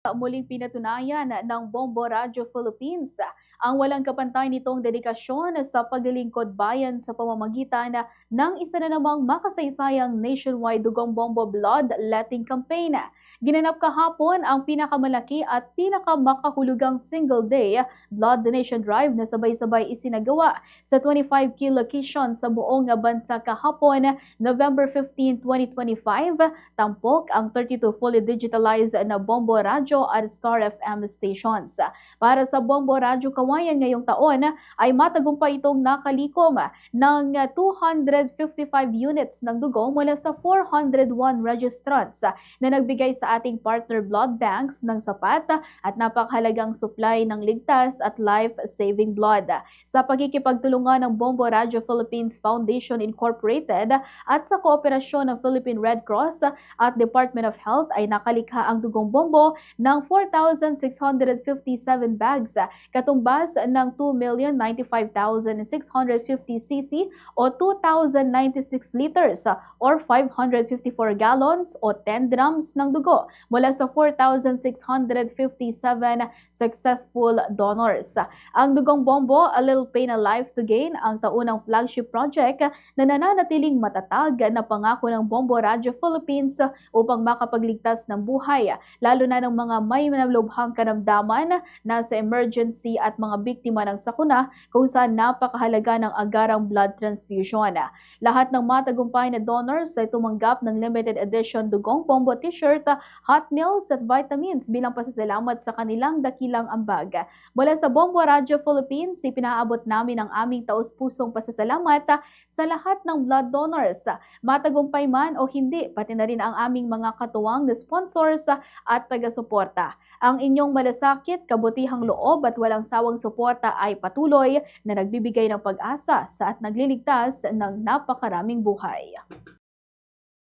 Muling pinatunayan ng Bombo Radio Philippines ang walang kapantay nitong dedikasyon sa paglilingkod bayan sa pamamagitan ng isa na namang makasaysayang nationwide Dugong Bombo Blood Letting Campaign. Ginanap kahapon ang pinakamalaki at pinakamakahulugang single-day blood donation drive na sabay-sabay isinagawa sa 25 key location sa buong bansa kahapon, November 15, 2025. Tampok ang 32 fully digitalized na Bombo Radio at Star FM stations. Para sa Bombo Radio Kawayan ngayong taon ay matagumpay itong nakalikom ng 255 units ng dugo mula sa 401 registrants na nagbigay sa ating partner blood banks ng sapat at napakahalagang supply ng ligtas at life-saving blood. Sa pagkikipagtulungan ng Bombo Radio Philippines Foundation Incorporated at sa kooperasyon ng Philippine Red Cross at Department of Health ay nakalikha ang dugong bombo ng 4,657 bags, katumbas ng 2,095,650 cc o 2,096 liters or 554 gallons o 10 drums ng dugo mula sa 4,657 successful donors. Ang dugong bombo, A Little Pain, A Life to Gain, ang taunang flagship project na nananatiling matatag na pangako ng Bombo Radio Philippines upang makapagligtas ng buhay, lalo na ng mga may malubhang karamdaman, nasa emergency at mga biktima ng sakuna kung saan napakahalaga ng agarang blood transfusion. Lahat ng matagumpay na donors ay tumanggap ng limited edition Dugong Bombo t-shirt, hot meals at vitamins bilang pasasalamat sa kanilang dakilang ambag. Mula sa Bombo Radio Philippines, ipinaabot namin ang aming taus-pusong pasasalamat sa lahat ng blood donors, matagumpay man o hindi, pati na rin ang aming mga katuwang na sponsors at taga-suporta. Ang inyong malasakit, kabutihang loob at walang sawang suporta ay patuloy na nagbibigay ng pag-asa sa at nagliligtas ng napakaraming buhay.